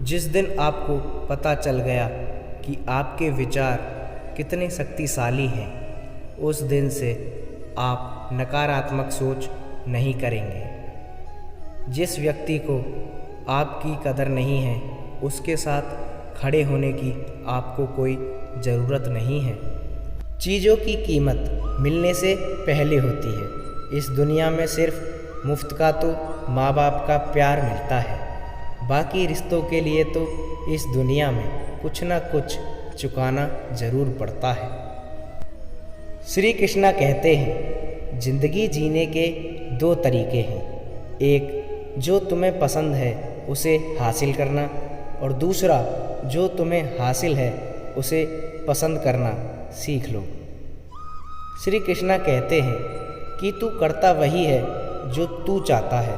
जिस दिन आपको पता चल गया कि आपके विचार कितने शक्तिशाली हैं, उस दिन से आप नकारात्मक सोच नहीं करेंगे। जिस व्यक्ति को आपकी कदर नहीं है, उसके साथ खड़े होने की आपको कोई ज़रूरत नहीं है। चीज़ों की कीमत मिलने से पहले होती है। इस दुनिया में सिर्फ मुफ्त का तो माँ बाप का प्यार मिलता है, बाकी रिश्तों के लिए तो इस दुनिया में कुछ ना कुछ चुकाना ज़रूर पड़ता है। श्री कृष्णा कहते हैं, जिंदगी जीने के दो तरीके हैं। एक, जो तुम्हें पसंद है उसे हासिल करना, और दूसरा, जो तुम्हें हासिल है उसे पसंद करना सीख लो। श्री कृष्णा कहते हैं कि तू करता वही है जो तू चाहता है,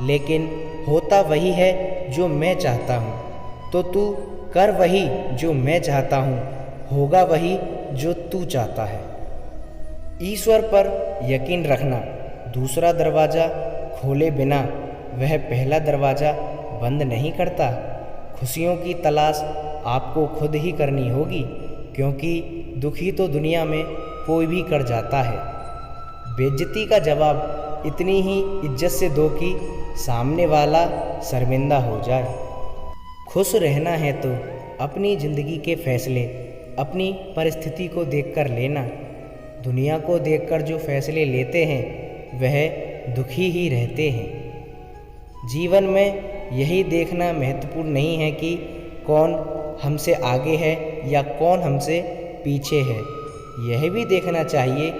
लेकिन होता वही है जो मैं चाहता हूँ। तो तू कर वही जो मैं चाहता हूँ, होगा वही जो तू चाहता है। ईश्वर पर यकीन रखना दूसरा दरवाज़ा खोले बिना वह पहला दरवाज़ा बंद नहीं करता। खुशियों की तलाश आपको खुद ही करनी होगी, क्योंकि दुखी तो दुनिया में कोई भी कर जाता है। बेइज्जती का जवाब इतनी ही इज्जत से दो कि सामने वाला शर्मिंदा हो जाए। खुश रहना है तो अपनी ज़िंदगी के फैसले अपनी परिस्थिति को देखकर लेना। दुनिया को देखकर जो फैसले लेते हैं वह दुखी ही रहते हैं। जीवन में यही देखना महत्वपूर्ण नहीं है कि कौन हमसे आगे है या कौन हमसे पीछे है। यह भी देखना चाहिए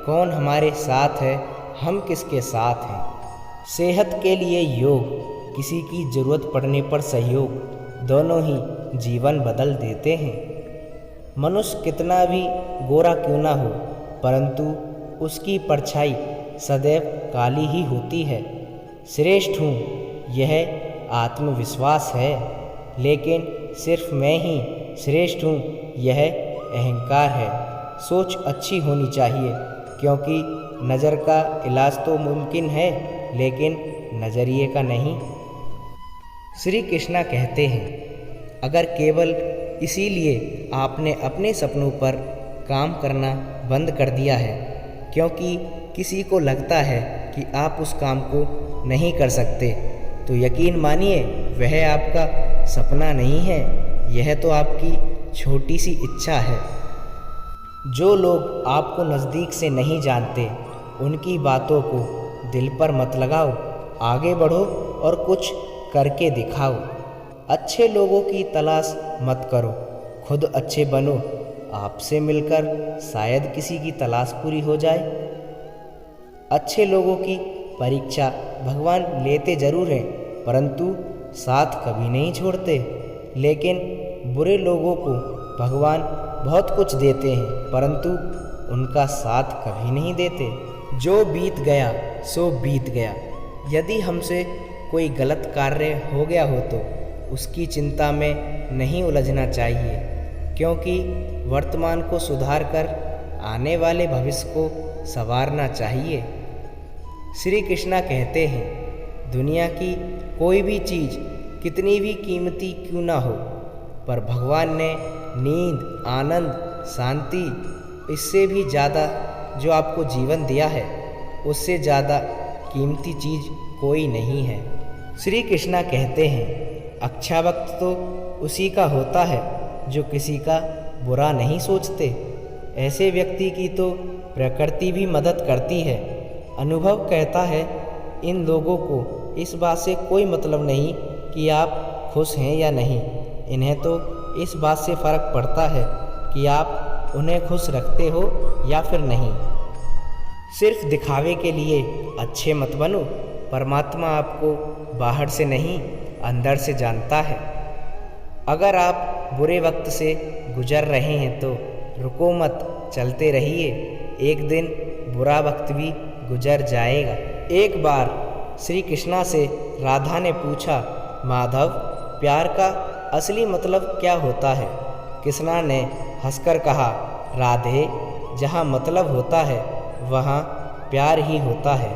कौन हमारे साथ है, हम किसके साथ हैं। सेहत के लिए योग, किसी की ज़रूरत पड़ने पर सहयोग, दोनों ही जीवन बदल देते हैं। मनुष्य कितना भी गोरा क्यों ना हो, परंतु उसकी परछाई सदैव काली ही होती है। श्रेष्ठ हूँ यह आत्मविश्वास है, लेकिन सिर्फ मैं ही श्रेष्ठ हूँ यह अहंकार है। सोच अच्छी होनी चाहिए, क्योंकि नज़र का इलाज तो मुमकिन है, लेकिन नज़रिए का नहीं। श्री कृष्णा कहते हैं, अगर केवल इसीलिए आपने अपने सपनों पर काम करना बंद कर दिया है क्योंकि किसी को लगता है कि आप उस काम को नहीं कर सकते, तो यकीन मानिए वह आपका सपना नहीं है, यह तो आपकी छोटी सी इच्छा है। जो लोग आपको नज़दीक से नहीं जानते, उनकी बातों को दिल पर मत लगाओ। आगे बढ़ो और कुछ करके दिखाओ। अच्छे लोगों की तलाश मत करो, खुद अच्छे बनो। आपसे मिलकर शायद किसी की तलाश पूरी हो जाए। अच्छे लोगों की परीक्षा भगवान लेते ज़रूर हैं, परंतु साथ कभी नहीं छोड़ते। लेकिन बुरे लोगों को भगवान बहुत कुछ देते हैं, परंतु उनका साथ कभी नहीं देते। जो बीत गया सो बीत गया। यदि हमसे कोई गलत कार्य हो गया हो तो उसकी चिंता में नहीं उलझना चाहिए, क्योंकि वर्तमान को सुधार कर आने वाले भविष्य को संवारना चाहिए। श्री कृष्णा कहते हैं, दुनिया की कोई भी चीज़ कितनी भी कीमती क्यों ना हो, पर भगवान ने नींद, आनंद, शांति, इससे भी ज़्यादा जो आपको जीवन दिया है, उससे ज़्यादा कीमती चीज़ कोई नहीं है। श्री कृष्णा कहते हैं, अच्छा वक्त तो उसी का होता है जो किसी का बुरा नहीं सोचते। ऐसे व्यक्ति की तो प्रकृति भी मदद करती है। अनुभव कहता है, इन लोगों को इस बात से कोई मतलब नहीं कि आप खुश हैं या नहीं। इन्हें तो इस बात से फ़र्क पड़ता है कि आप उन्हें खुश रखते हो या फिर नहीं। सिर्फ दिखावे के लिए अच्छे मत बनो। परमात्मा आपको बाहर से नहीं, अंदर से जानता है। अगर आप बुरे वक्त से गुजर रहे हैं तो रुको मत, चलते रहिए। एक दिन बुरा वक्त भी गुजर जाएगा। एक बार श्री कृष्णा से राधा ने पूछा, माधव, प्यार का असली मतलब क्या होता है? कृष्णा ने हंसकर कहा, राधे, जहाँ मतलब होता है वहाँ प्यार ही होता है।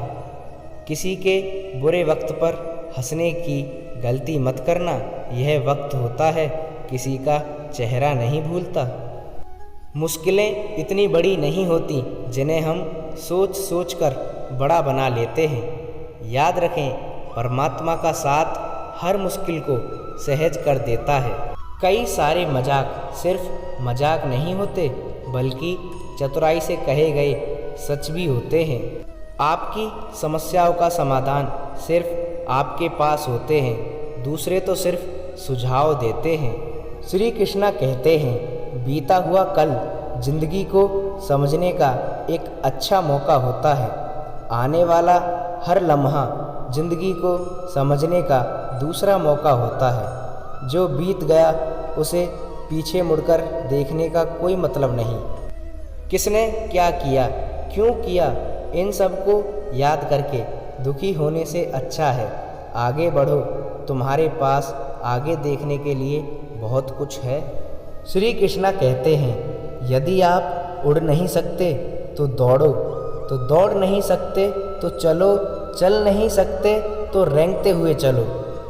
किसी के बुरे वक्त पर हंसने की गलती मत करना, यह वक्त होता है, किसी का चेहरा नहीं भूलता। मुश्किलें इतनी बड़ी नहीं होती जिन्हें हम सोच सोच कर बड़ा बना लेते हैं। याद रखें, परमात्मा का साथ हर मुश्किल को सहज कर देता है। कई सारे मजाक सिर्फ मजाक नहीं होते, बल्कि चतुराई से कहे गए सच भी होते हैं। आपकी समस्याओं का समाधान सिर्फ आपके पास होते हैं, दूसरे तो सिर्फ सुझाव देते हैं। श्री कृष्णा कहते हैं, बीता हुआ कल जिंदगी को समझने का एक अच्छा मौका होता है। आने वाला हर लम्हा जिंदगी को समझने का दूसरा मौका होता है। जो बीत गया उसे पीछे मुड़कर देखने का कोई मतलब नहीं। किसने क्या किया, क्यों किया, इन सब को याद करके दुखी होने से अच्छा है आगे बढ़ो, तुम्हारे पास आगे देखने के लिए बहुत कुछ है। श्री कृष्णा कहते हैं, यदि आप उड़ नहीं सकते तो दौड़ो, तो दौड़ नहीं सकते तो चलो, चल नहीं सकते तो रेंगते हुए चलो,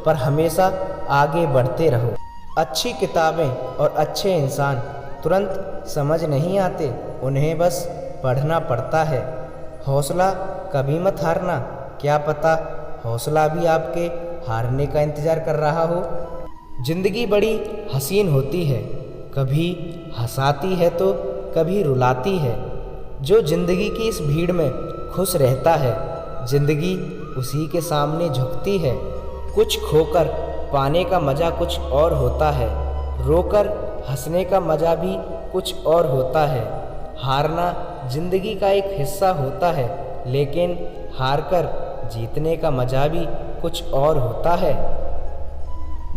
पर हमेशा आगे बढ़ते रहो। अच्छी किताबें और अच्छे इंसान तुरंत समझ नहीं आते, उन्हें बस पढ़ना पड़ता है। हौसला कभी मत हारना, क्या पता हौसला भी आपके हारने का इंतज़ार कर रहा हो। जिंदगी बड़ी हसीन होती है, कभी हंसाती है तो कभी रुलाती है। जो जिंदगी की इस भीड़ में खुश रहता है, जिंदगी उसी के सामने झुकती है। कुछ खोकर पाने का मज़ा कुछ और होता है, रोकर हंसने का मज़ा भी कुछ और होता है। हारना जिंदगी का एक हिस्सा होता है, लेकिन हारकर जीतने का मज़ा भी कुछ और होता है।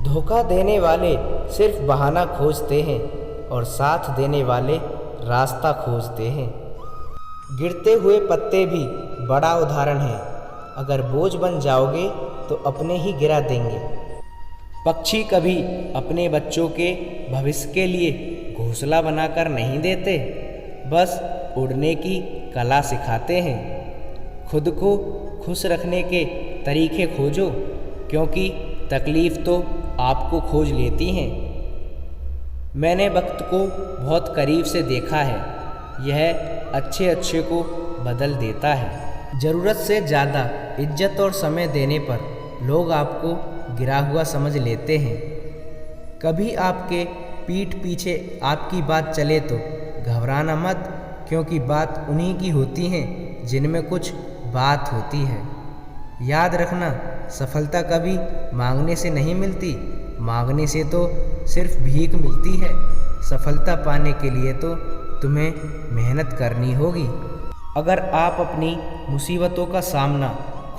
धोखा देने वाले सिर्फ बहाना खोजते हैं और साथ देने वाले रास्ता खोजते हैं। गिरते हुए पत्ते भी बड़ा उदाहरण है, अगर बोझ बन जाओगे तो अपने ही गिरा देंगे। पक्षी कभी अपने बच्चों के भविष्य के लिए घोंसला बनाकर नहीं देते, बस उड़ने की कला सिखाते हैं। खुद को खुश रखने के तरीके खोजो, क्योंकि तकलीफ़ तो आपको खोज लेती हैं। मैंने वक्त को बहुत करीब से देखा है, यह अच्छे अच्छे को बदल देता है। ज़रूरत से ज़्यादा इज्जत और समय देने पर लोग आपको गिरा हुआ समझ लेते हैं। कभी आपके पीठ पीछे आपकी बात चले तो घबराना मत, क्योंकि बात उन्हीं की होती है जिनमें कुछ बात होती है। याद रखना, सफलता कभी मांगने से नहीं मिलती, मांगने से तो सिर्फ भीख मिलती है। सफलता पाने के लिए तो तुम्हें मेहनत करनी होगी। अगर आप अपनी मुसीबतों का सामना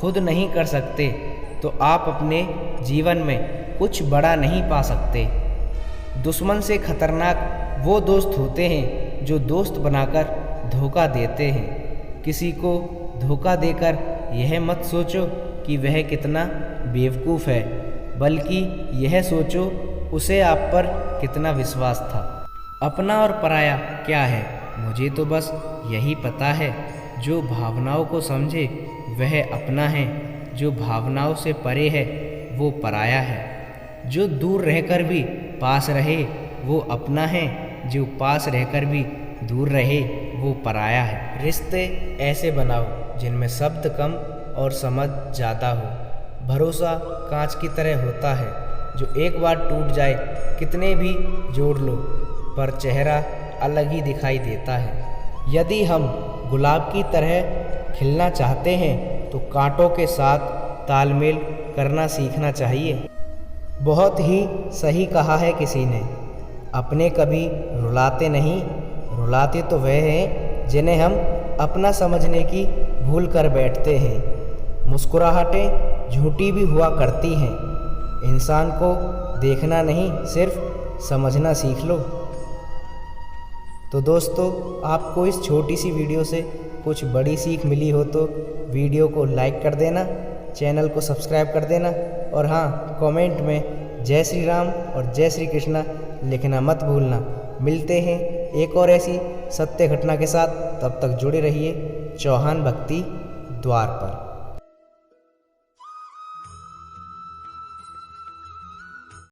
खुद नहीं कर सकते तो आप अपने जीवन में कुछ बड़ा नहीं पा सकते। दुश्मन से खतरनाक वो दोस्त होते हैं जो दोस्त बनाकर धोखा देते हैं। किसी को धोखा देकर यह मत सोचो कि वह कितना बेवकूफ़ है, बल्कि यह सोचो उसे आप पर कितना विश्वास था। अपना और पराया क्या है, मुझे तो बस यही पता है। जो भावनाओं को समझे वह अपना है, जो भावनाओं से परे है वो पराया है। जो दूर रहकर भी पास रहे वो अपना है, जो पास रहकर भी दूर रहे वो पराया है। रिश्ते ऐसे बनाओ जिनमें शब्द कम और समझ ज़्यादा हो। भरोसा कांच की तरह होता है, जो एक बार टूट जाए कितने भी जोड़ लो पर चेहरा अलग ही दिखाई देता है। यदि हम गुलाब की तरह खिलना चाहते हैं तो कांटों के साथ तालमेल करना सीखना चाहिए। बहुत ही सही कहा है किसी ने, अपने कभी रुलाते नहीं, रुलाते तो वह हैं जिन्हें हम अपना समझने की भूल कर बैठते हैं। मुस्कुराहटें झूठी भी हुआ करती हैं। इंसान को देखना नहीं, सिर्फ समझना सीख लो। तो दोस्तों, आपको इस छोटी सी वीडियो से कुछ बड़ी सीख मिली हो तो वीडियो को लाइक कर देना, चैनल को सब्सक्राइब कर देना और हाँ, कमेंट में जय श्री राम और जय श्री कृष्णा लिखना मत भूलना। मिलते हैं एक और ऐसी सत्य घटना के साथ, तब तक जुड़े रहिए चौहान भक्ति द्वार पर।